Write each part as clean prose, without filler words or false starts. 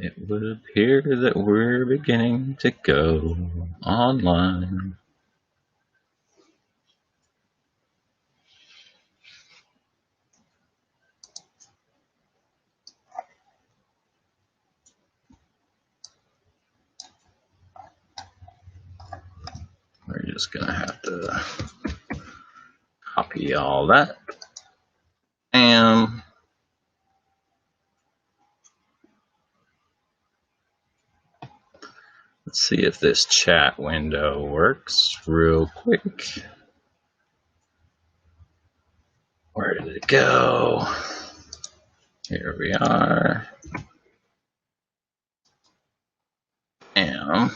It would appear that we're beginning to go online. We're just gonna have to copy all that. And let's see if this chat window works real quick. Where did it go? Here we are. And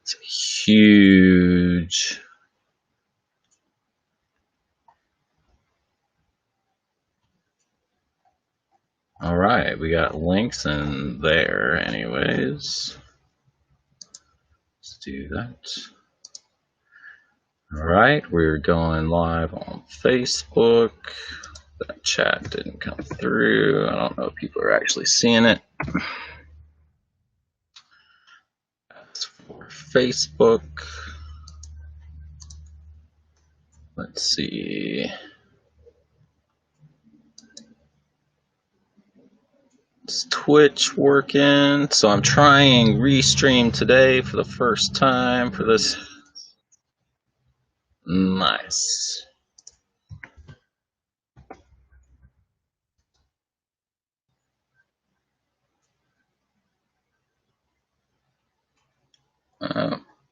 it's a huge. All right, we got links in there anyways. Let's do that. All right, we're going live on Facebook. That chat didn't come through. I don't know if people are actually seeing it. As for Facebook, let's see. Is Twitch working? So I'm trying Restream today for the first time for this. Nice.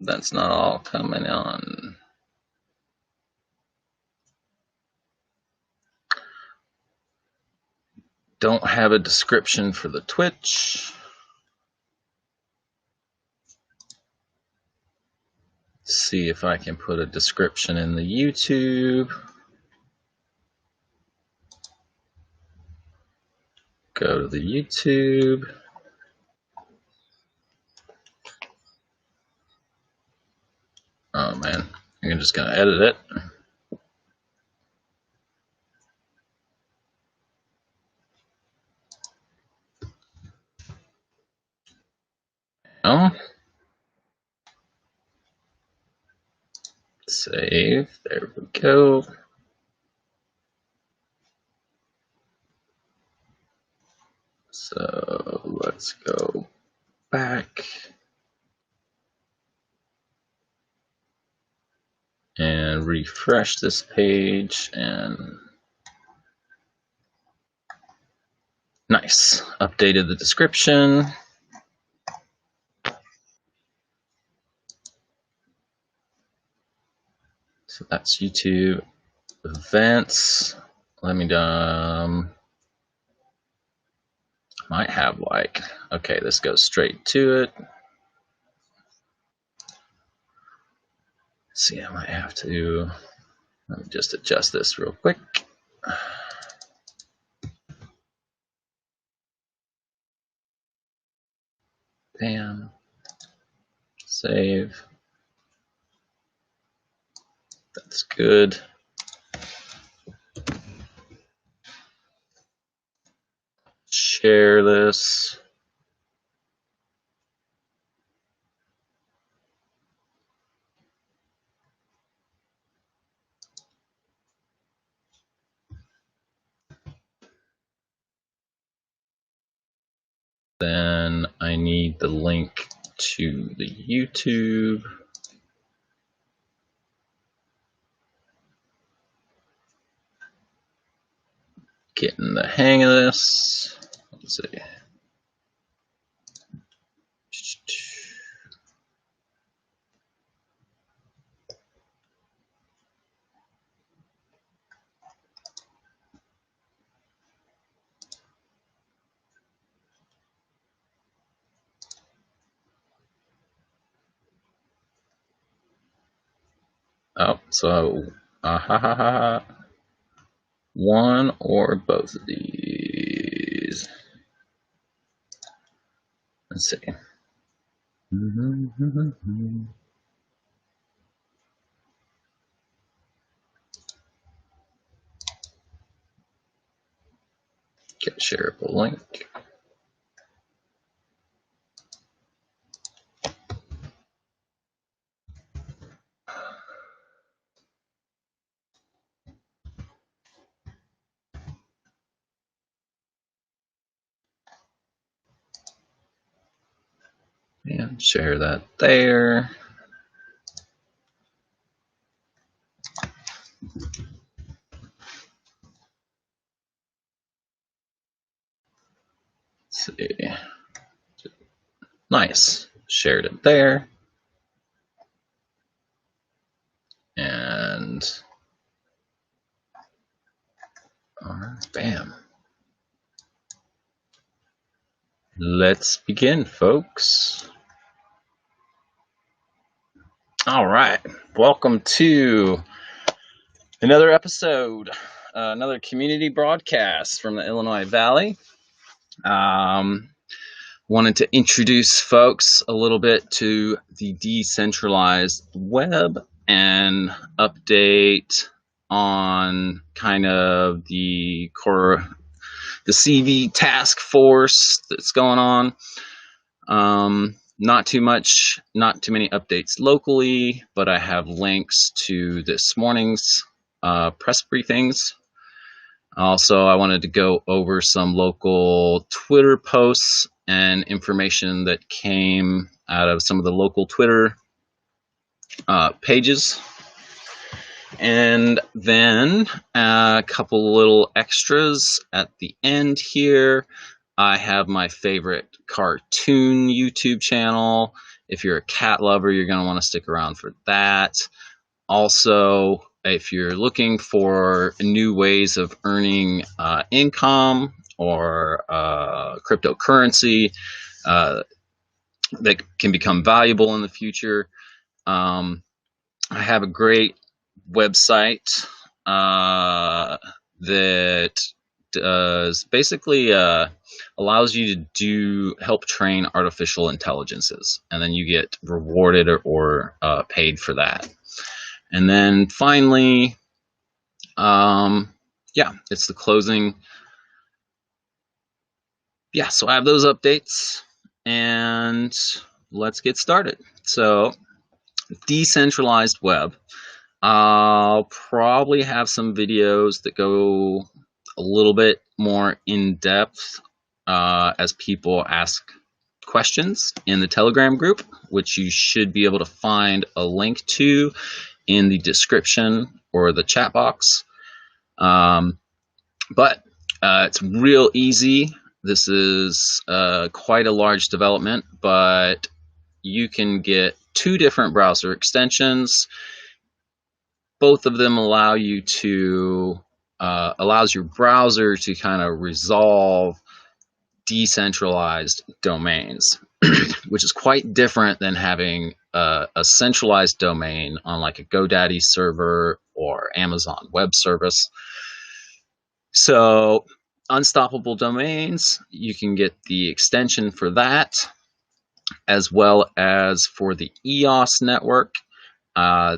That's not all coming on. Don't have a description for the Twitch. See if I can put a description in the YouTube. Go to the YouTube. Oh man, I'm just gonna edit it. Oh. Save, there we go. So let's go back and refresh this page, and nice, updated the description. So that's YouTube events. Let me might have like, okay, this goes straight to it. See, I might have to, let me just adjust this real quick. Bam, save. That's good. Share this. Then I need the link to the YouTube. Getting the hang of this. Let's see. Oh, so one or both of these. Let's see. Get shareable link. And share that there. Let's see. Nice. Shared it there. And bam. Let's begin, folks. All right. Welcome to another episode, another community broadcast from the Illinois Valley. Wanted to introduce folks a little bit to the decentralized web and update on kind of the CV task force that's going on. Not too many updates locally, but I have links to this morning's press briefings. Also, I wanted to go over some local Twitter posts and information that came out of some of the local Twitter pages. And then a couple little extras at the end here. I have my favorite cartoon YouTube channel. If you're a cat lover, you're going to want to stick around for that. Also, if you're looking for new ways of earning income or cryptocurrency that can become valuable in the future, I have a great website that does basically allows you to help train artificial intelligences, and then you get rewarded or paid for that. And then finally, it's the closing. Yeah, so I have those updates, and let's get started. So, decentralized web. I'll probably have some videos that go a little bit more in depth as people ask questions in the Telegram group, which you should be able to find a link to in the description or the chat box. But it's real easy. This is quite a large development, but you can get 2 different browser extensions. Both of them allow you to allows your browser to kind of resolve decentralized domains, which is quite different than having a centralized domain on like a GoDaddy server or Amazon Web Service. So, unstoppable domains, you can get the extension for that, as well as for the EOS network.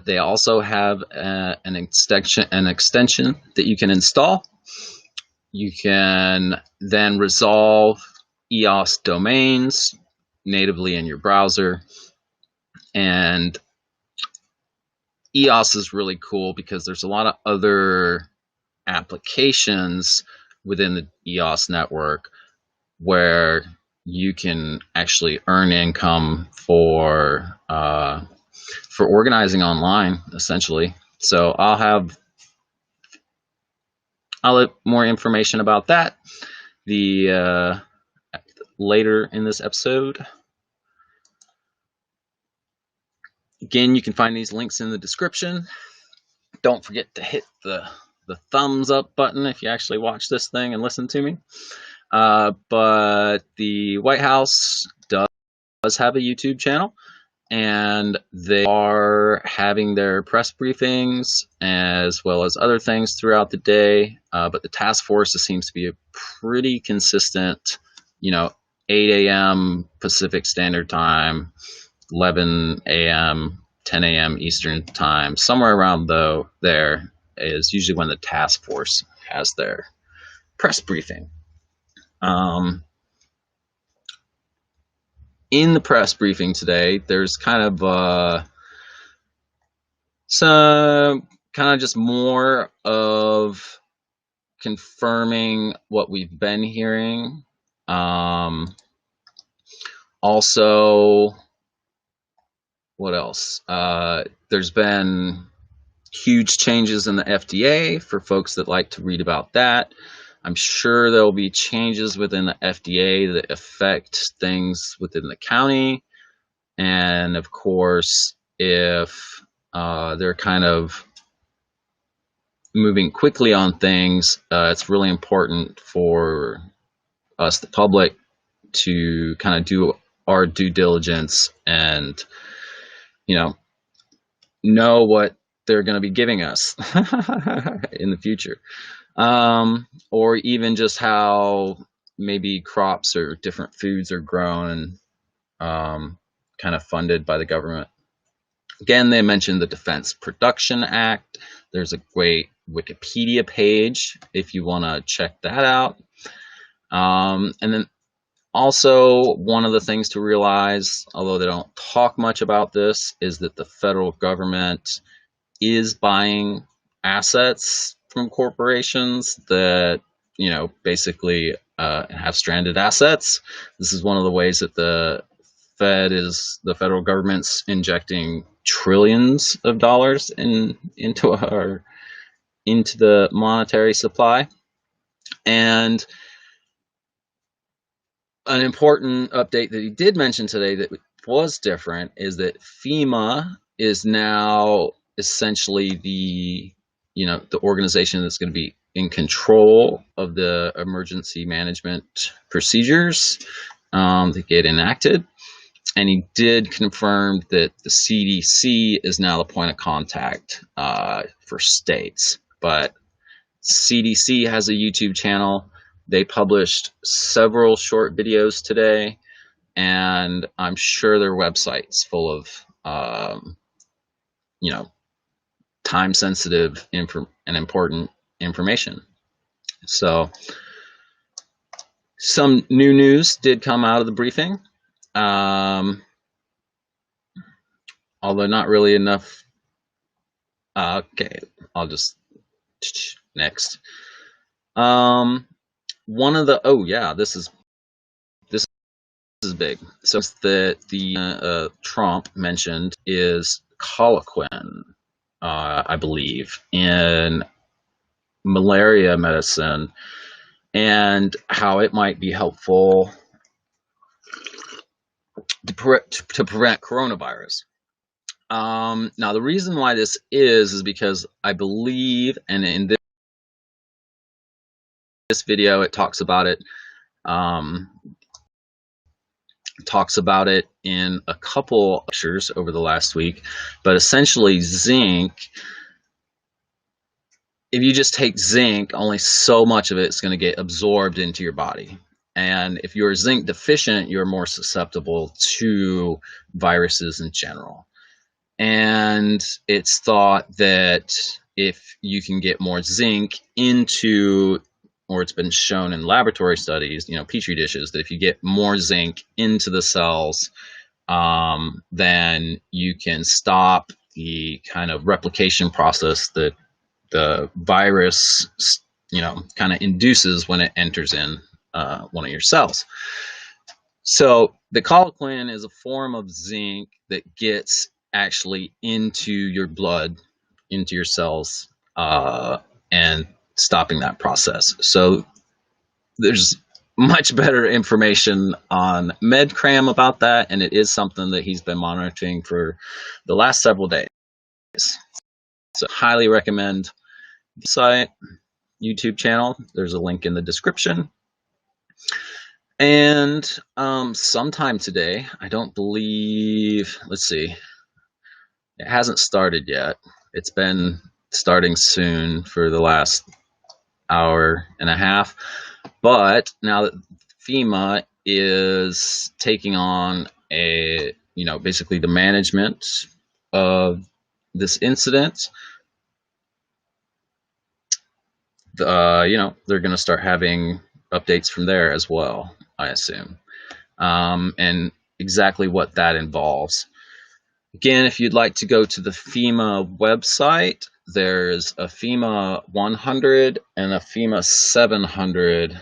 They also have an extension that you can install. You can then resolve EOS domains natively in your browser. And EOS is really cool because there's a lot of other applications within the EOS network where you can actually earn income for organizing online, essentially. So I'll have more information about that later in this episode. Again, you can find these links in the description. Don't forget to hit the thumbs up button if you actually watch this thing and listen to me. But the White House does have a YouTube channel, and they are having their press briefings as well as other things throughout the day. But the task force seems to be a pretty consistent, 8 a.m. Pacific Standard Time, 11 a.m., 10 a.m. Eastern Time, somewhere around there is usually when the task force has their press briefing. In the press briefing today, there's kind of just more of confirming what we've been hearing. Also, what else? There's been huge changes in the FDA for folks that like to read about that. I'm sure there'll be changes within the FDA that affect things within the county. And of course, if they're kind of moving quickly on things, it's really important for us, the public, to kind of do our due diligence and, know what they're going to be giving us in the future. Or even just how maybe crops or different foods are grown and kind of funded by the government. Again, they mentioned the Defense Production Act. There's a great Wikipedia page if you want to check that out. And then also, one of the things to realize, although they don't talk much about this, is that the federal government is buying assets from corporations that, basically have stranded assets. This is one of the ways that the federal government's injecting trillions of dollars into the monetary supply. And an important update that he did mention today that was different is that FEMA is now essentially the organization that's going to be in control of the emergency management procedures that get enacted. And he did confirm that the CDC is now the point of contact for states. But CDC has a YouTube channel. They published several short videos today, and I'm sure their website's full of, time-sensitive and important information. So some new news did come out of the briefing, although not really enough. Okay, I'll just next. One of the this is big. So that the Trump mentioned is Colloquin, I believe, in malaria medicine, and how it might be helpful to prevent coronavirus. Now, the reason why this is because I believe, and in this video, it talks about it. Talks about it in a couple lectures over the last week, but essentially zinc, if you just take zinc, only so much of it's going to get absorbed into your body. And if you're zinc deficient, you're more susceptible to viruses in general. And it's thought that if you can get more zinc into, or it's been shown in laboratory studies, petri dishes, that if you get more zinc into the cells, then you can stop the kind of replication process that the virus, kind of induces when it enters in one of your cells. So the colloquin is a form of zinc that gets actually into your blood, into your cells, and stopping that process. So there's much better information on MedCram about that, and it is something that he's been monitoring for the last several days. So highly recommend the site, YouTube channel. There's a link in the description. And sometime today, I don't believe, let's see, it hasn't started yet. It's been starting soon for the last hour and a half. But now that FEMA is taking on basically the management of this incident, they're going to start having updates from there as well, I assume, and exactly what that involves. Again, if you'd like to go to the FEMA website, there's a FEMA 100 and a FEMA 700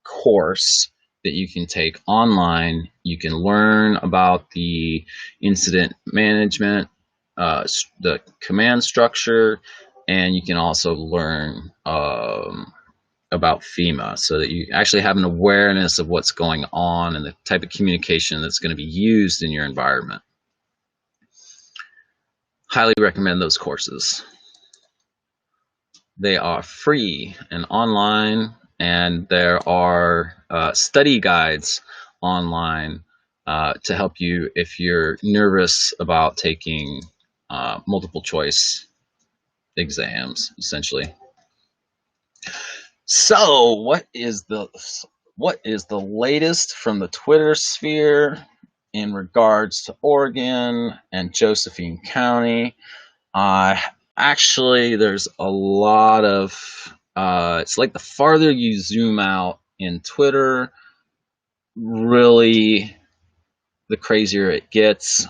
course that you can take online. You can learn about the incident management, the command structure, and you can also learn about FEMA, so that you actually have an awareness of what's going on and the type of communication that's going to be used in your environment. Highly recommend those courses. They are free and online, and there are study guides online to help you if you're nervous about taking multiple choice exams, essentially. So, what is the latest from the Twitter sphere in regards to Oregon and Josephine County? Actually, there's a lot of, it's like the farther you zoom out in Twitter, really the crazier it gets.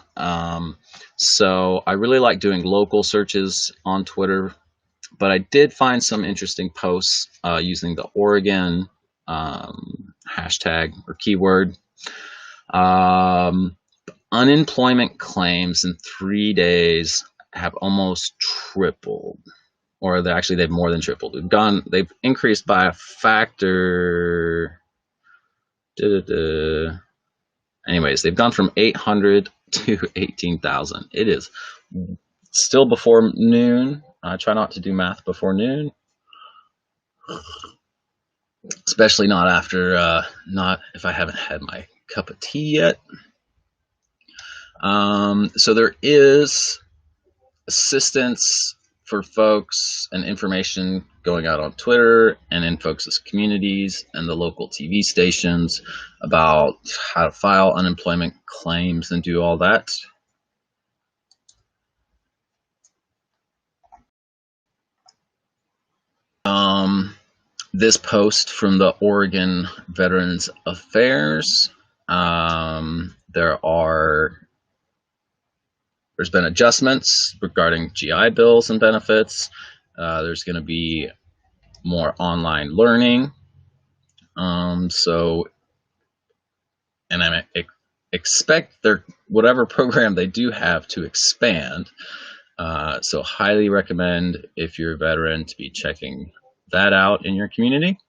So I really like doing local searches on Twitter, but I did find some interesting posts using the Oregon hashtag or keyword. Unemployment claims in 3 days have almost tripled, or they've more than tripled. They've increased by a factor. Anyways, they've gone from 800 to 18,000. It is still before noon. I try not to do math before noon, especially not after, not if I haven't had my cup of tea yet. So there is assistance for folks and information going out on Twitter and in folks' communities and the local TV stations about how to file unemployment claims and do all that. This post from the Oregon Veterans Affairs, there's been adjustments regarding GI bills and benefits. There's going to be more online learning. And I expect whatever program they do have to expand. So highly recommend, if you're a veteran, to be checking that out in your community.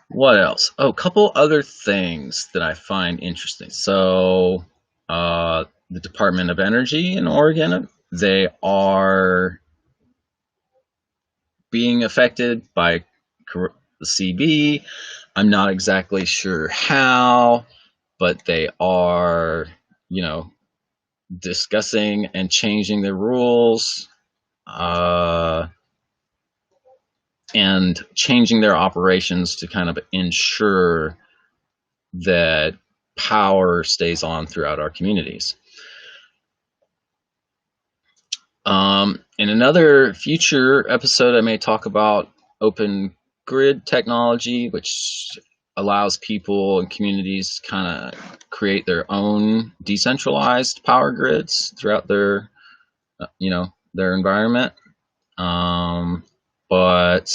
What else? Oh, a couple other things that I find interesting. So the Department of Energy in Oregon, they are being affected by the CB. I'm not exactly sure how, but they are, discussing and changing the rules and changing their operations to kind of ensure that power stays on throughout our communities. In another future episode, I may talk about open grid technology, which allows people and communities to kind of create their own decentralized power grids throughout their environment. But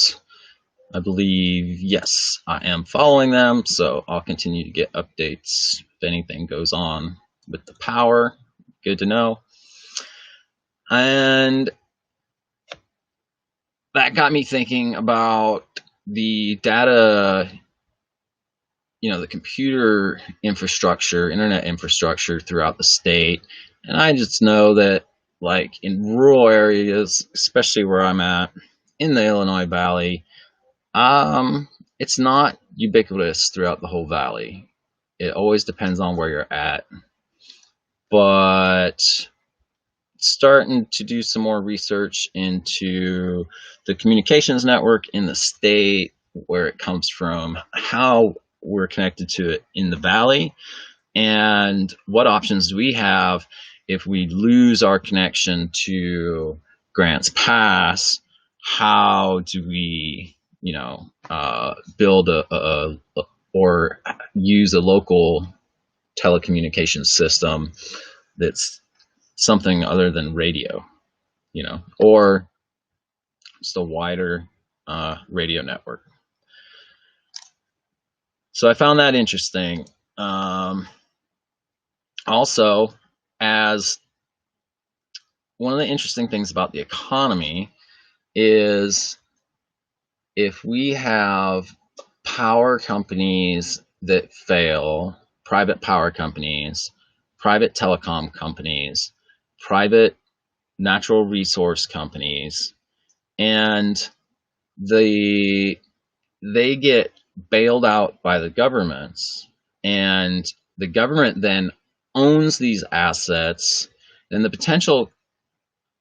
I believe, yes, I am following them, so I'll continue to get updates if anything goes on with the power. Good to know. And that got me thinking about the data, the computer infrastructure, internet infrastructure throughout the state. And I just know that, like, in rural areas, especially where I'm at, in the Illinois Valley, it's not ubiquitous throughout the whole valley. It always depends on where you're at. But starting to do some more research into the communications network in the state, where it comes from, how we're connected to it in the valley, and what options do we have if we lose our connection to Grants Pass. How do we build or use a local telecommunications system that's something other than radio, or just a wider radio network. So I found that interesting. Also, as one of the interesting things about the economy is if we have power companies that fail, private power companies, private telecom companies, private natural resource companies, and they get bailed out by the governments, and the government then owns these assets, then the potential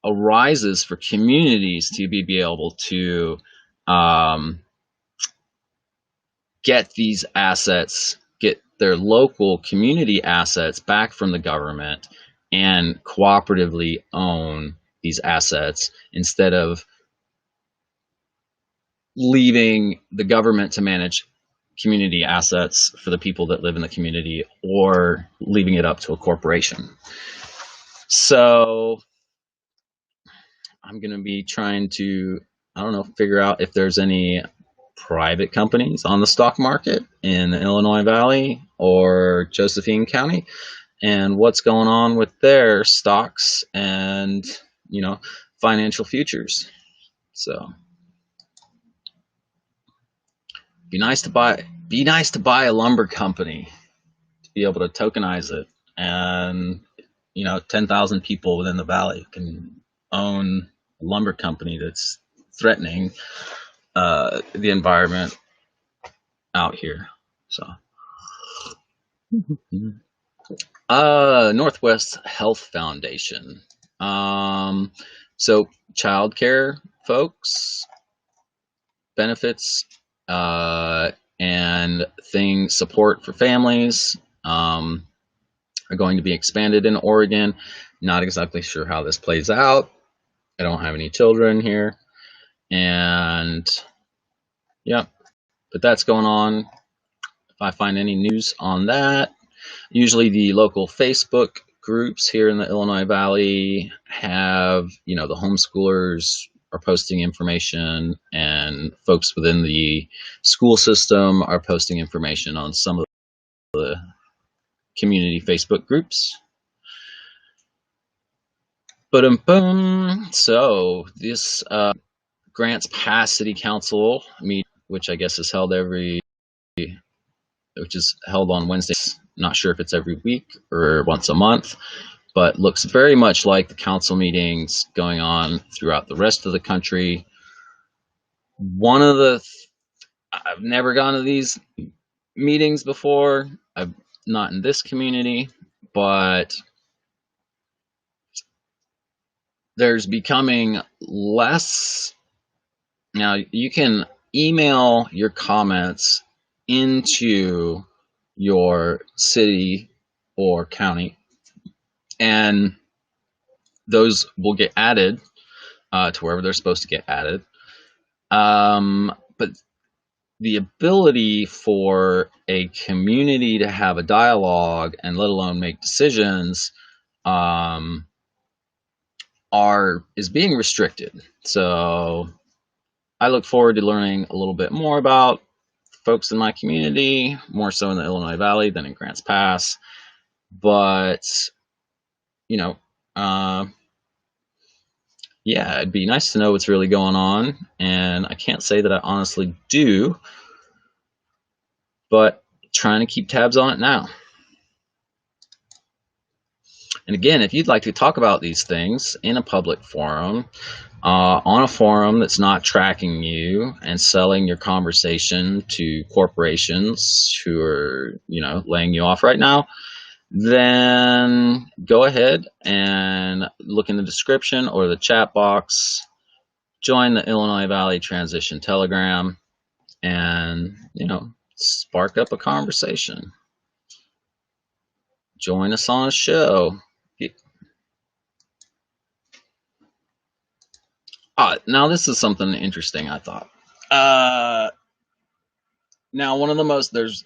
arises for communities to be able to get these assets, get their local community assets back from the government and cooperatively own these assets instead of leaving the government to manage community assets for the people that live in the community or leaving it up to a corporation. So I'm going to be trying to, I don't know, figure out if there's any private companies on the stock market in the Illinois Valley or Josephine County and what's going on with their stocks and, you know, financial futures. So be nice to buy a lumber company to be able to tokenize it, and 10,000 people within the valley can own a lumber company that's threatening the environment out here. So Northwest Health Foundation. So childcare folks, benefits, and support for families are going to be expanded in Oregon. Not exactly sure how this plays out. I don't have any children here, and yeah, but that's going on. If I find any news on that, usually the local Facebook groups here in the Illinois Valley have, the homeschoolers are posting information, and folks within the school system are posting information on some of the community Facebook groups. Boom. So this Grants Pass City Council meeting, which I guess is held on Wednesdays. Not sure if it's every week or once a month, but looks very much like the council meetings going on throughout the rest of the country. I've never gone to these meetings before. I'm not in this community, but there's becoming less. Now you can email your comments into your city or county, and those will get added to wherever they're supposed to get added. But the ability for a community to have a dialogue and let alone make decisions is being restricted. So I look forward to learning a little bit more about folks in my community, more so in the Illinois Valley than in Grants Pass. But, yeah, it'd be nice to know what's really going on. And I can't say that I honestly do, but trying to keep tabs on it now. And again, if you'd like to talk about these things in a public forum, on a forum that's not tracking you and selling your conversation to corporations who are, laying you off right now, then go ahead and look in the description or the chat box, join the Illinois Valley Transition Telegram, and, spark up a conversation. Join us on a show. Now this is something interesting, I thought. Now there's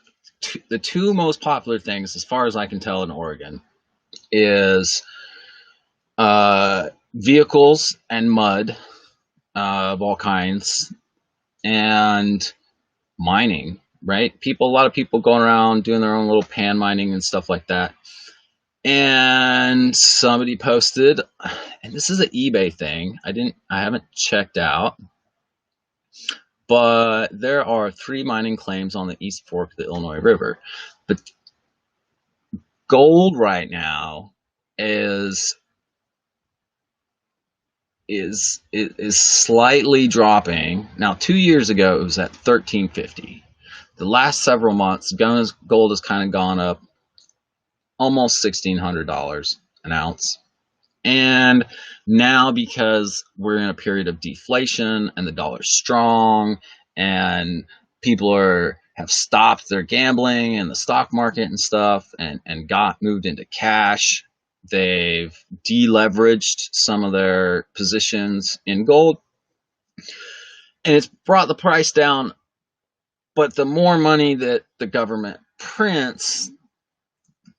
the two most popular things, as far as I can tell, in Oregon is vehicles and mud of all kinds and mining, right? A lot of people going around doing their own little pan mining and stuff like that. And somebody posted, and this is an eBay thing. I haven't checked out, but there are 3 mining claims on the East Fork of the Illinois River. But gold right now is slightly dropping. Now, 2 years ago it was at $13.50. The last several months, gold has kind of gone up almost $1,600 an ounce. And now, because we're in a period of deflation and the dollar's strong and people have stopped their gambling in the stock market and stuff and got moved into cash, they've deleveraged some of their positions in gold, and it's brought the price down. But the more money that the government prints,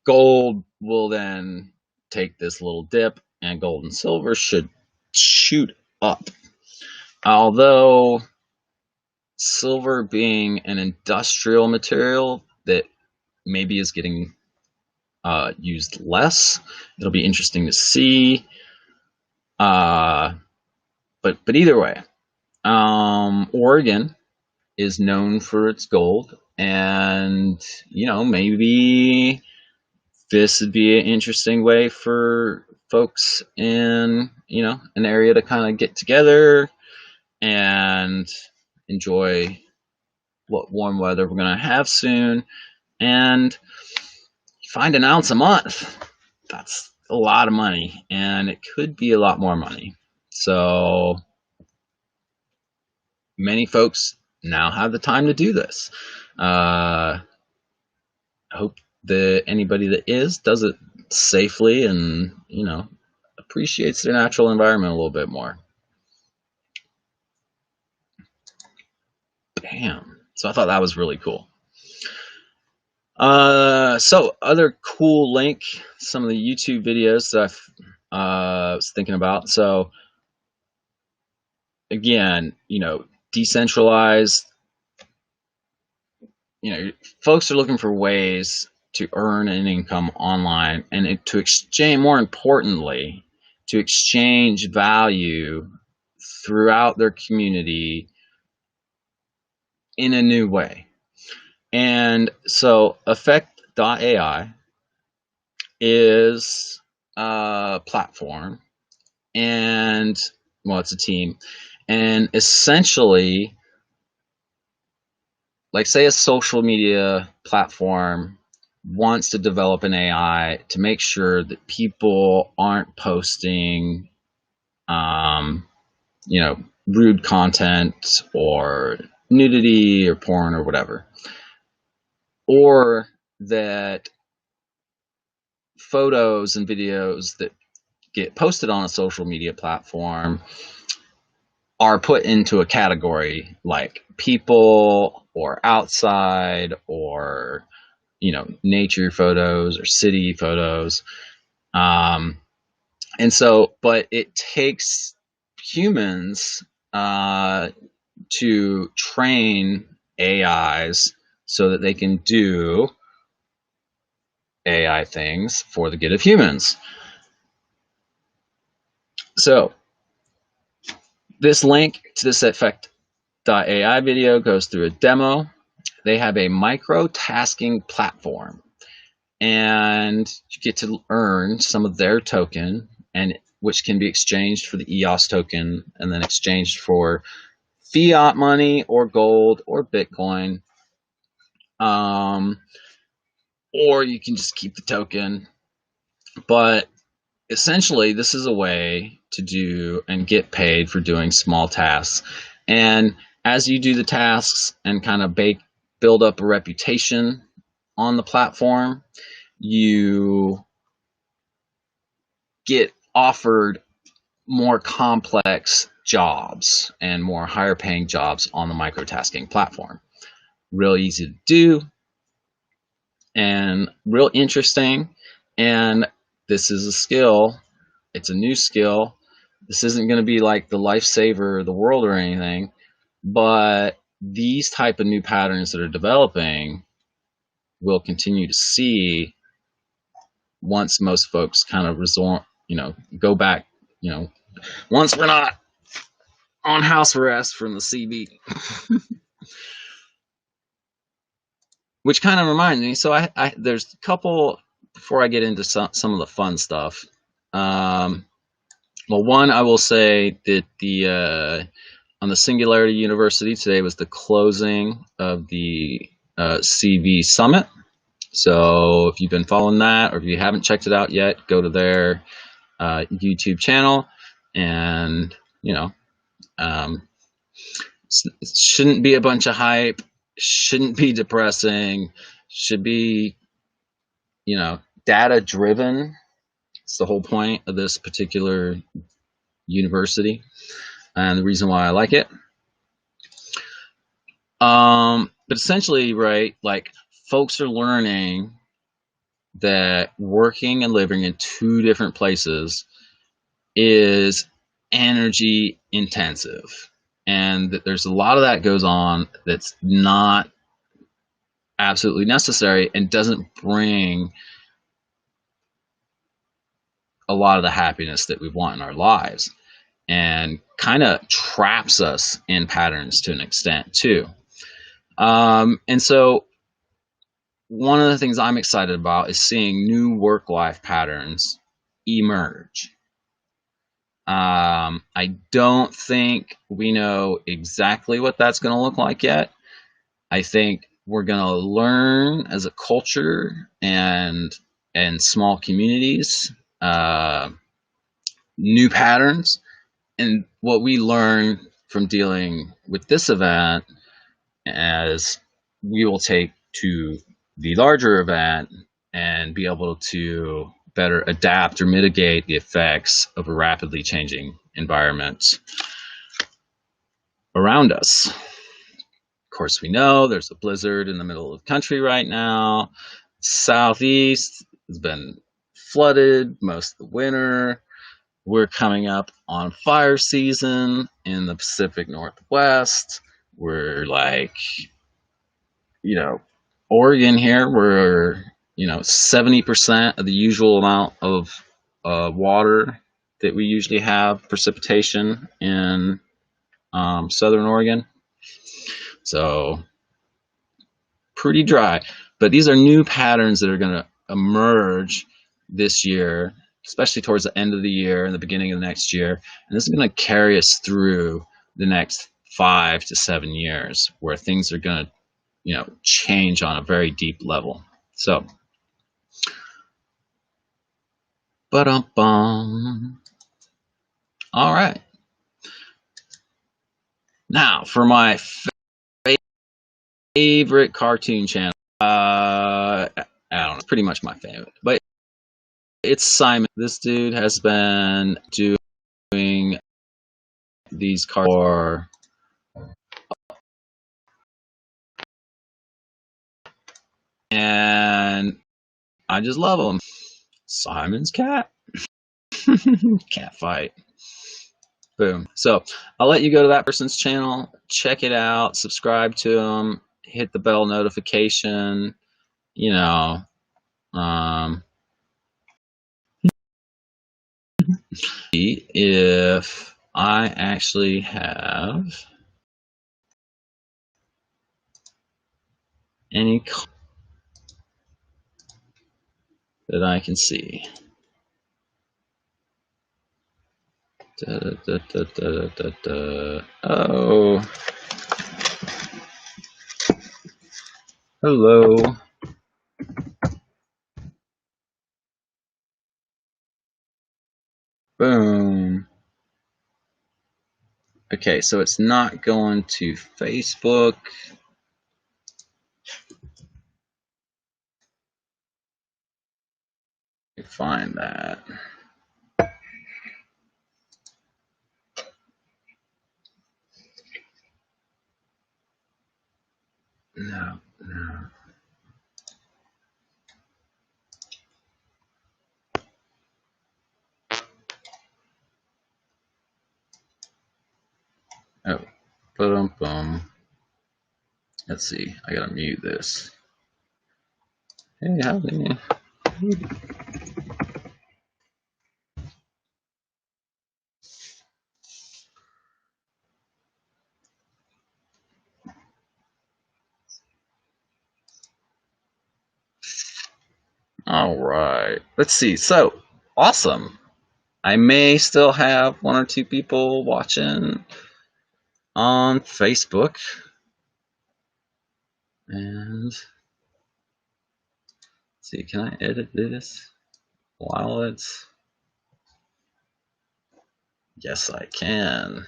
gold will then take this little dip, and gold and silver should shoot up. Although silver, being an industrial material that maybe is getting used less, it'll be interesting to see. But either way, Oregon is known for its gold, and maybe this would be an interesting way for folks in an area to kind of get together and enjoy what warm weather we're going to have soon, and find an ounce a month. That's a lot of money, and it could be a lot more money. So many folks now have the time to do this. I hope that anybody that does it safely and appreciates their natural environment a little bit more. Bam. So I thought that was really cool. So other cool link, some of the YouTube videos that I was thinking about. So again, decentralized, folks are looking for ways to earn an income online and to exchange, more importantly, to exchange value throughout their community in a new way. And so Effect.ai is a platform, and it's a team, and essentially, like, say a social media platform wants to develop an AI to make sure that people aren't posting rude content or nudity or porn or whatever, or that photos and videos that get posted on a social media platform are put into a category like people or outside or nature photos or city photos, and so, but it takes humans to train AIs so that they can do AI things for the good of humans. So this link to this Effect.ai video goes through a demo. They have a micro-tasking platform, and you get to earn some of their token, and which can be exchanged for the EOS token and then exchanged for fiat money or gold or Bitcoin. Or you can just keep the token. But essentially, this is a way to do and get paid for doing small tasks. And as you do the tasks and kind of build up a reputation on the platform, you get offered more complex jobs and more higher paying jobs on the microtasking platform. Real easy to do and real interesting. And this is a skill. It's a new skill. This isn't going to be like the lifesaver of the world or anything, But these type of new patterns that are developing, we'll continue to see once most folks kind of resort, go back, once we're not on house arrest from the CB. Which kind of reminds me, so there's a couple, before I get into some of the fun stuff. Well, one, I will say that on the Singularity University today was the closing of the CV Summit. So if you've been following that, or if you haven't checked it out yet, go to their YouTube channel, and it shouldn't be a bunch of hype, shouldn't be depressing, should be data driven. It's the whole point of this particular university, and the reason why I like it. But essentially, right, like, folks are learning that working and living in two different places is energy intensive, and that there's a lot of that goes on that's not absolutely necessary and doesn't bring a lot of the happiness that we want in our lives, and kind of traps us in patterns to an extent too. And so one of the things I'm excited about is seeing new work-life patterns emerge. I don't think we know exactly what that's going to look like yet. I think we're going to learn as a culture and small communities new patterns. And what we learn from dealing with this event, as we will take to the larger event and be able to better adapt or mitigate the effects of a rapidly changing environment around us. Of course, we know there's a blizzard in the middle of the country right now. Southeast has been flooded most of the winter. We're coming up on fire season in the Pacific Northwest. We're like, Oregon here, we're, 70% of the usual amount of water that we usually have precipitation in Southern Oregon. So pretty dry. But these are new patterns that are going to emerge this year, especially towards the end of the year and the beginning of the next year. And this is going to carry us through the next 5 to 7 years, where things are going to, change on a very deep level. So, ba-dum-bum. All right. Now, for my favorite cartoon channel, I don't know, it's pretty much my favorite, but it's Simon. This dude has been doing these cartoons, and I just love them. Simon's cat. Cat fight. Boom. So I'll let you go to that person's channel, check it out, subscribe to them, hit the bell notification, if I actually have any that I can see. Oh, hello. Boom. Okay, so it's not going to Facebook. Find that. No. Oh, Ba-dum-bum. Let's see. I gotta mute this. Hey, howdy. All right. Let's see. So, awesome. I may still have one or two people watching on Facebook. And let's see, can I edit this while it's... Yes, I can.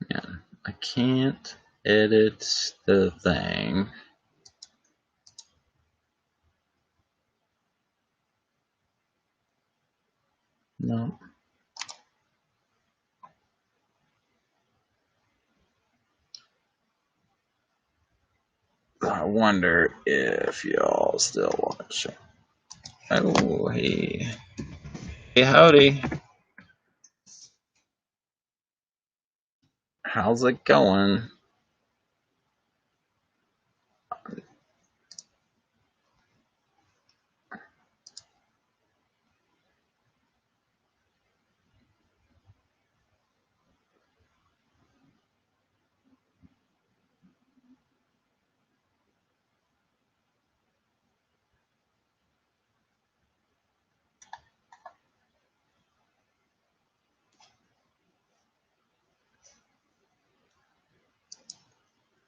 Yeah, I can't edit the thing. No. I wonder if y'all still watching. Oh, hey. Hey, howdy. How's it going?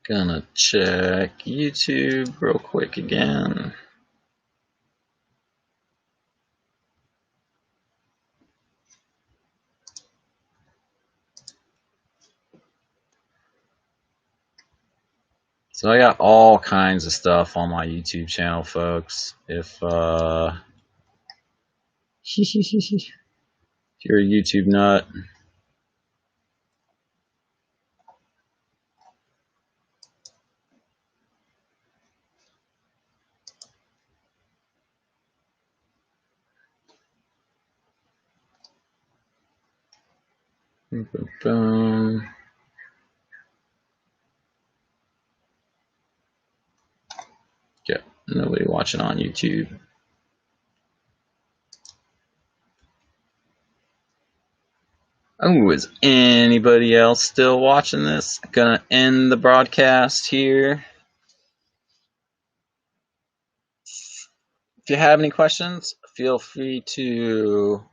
Gonna check YouTube real quick again. So I got all kinds of stuff on my YouTube channel, folks. If you're a YouTube nut, boom. Yeah, nobody watching on YouTube. Oh, is anybody else still watching this? Gonna end the broadcast here. If you have any questions, feel free to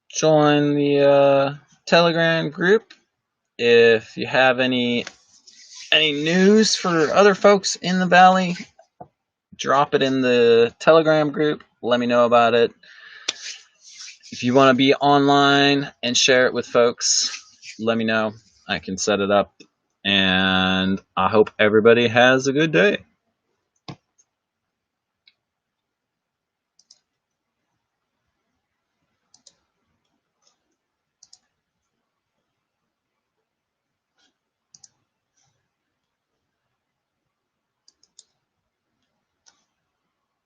join the Telegram group. If you have any news for other folks in the Valley, drop it in the Telegram group. Let me know about it. If you want to be online and share it with folks, let me know. I can set it up. And I hope everybody has a good day.